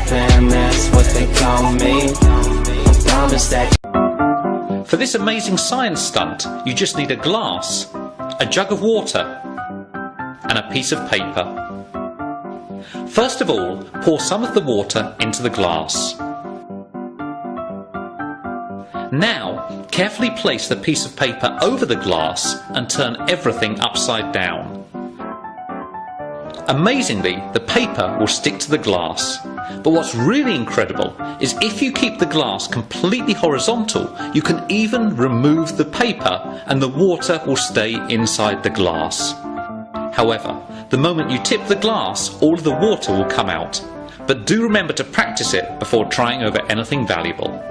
fam, that's what they call me. I promise that. For this amazing science stunt, you just need a glass, a jug of water, and a piece of paper. First of all, pour some of the water into the glass. Now, carefully place the piece of paper over the glass and turn everything upside down. Amazingly, the paper will stick to the glass. But what's really incredible is if you keep the glass completely horizontal, you can even remove the paper and the water will stay inside the glass. However, the moment you tip the glass, all of the water will come out. But do remember to practice it before trying over anything valuable.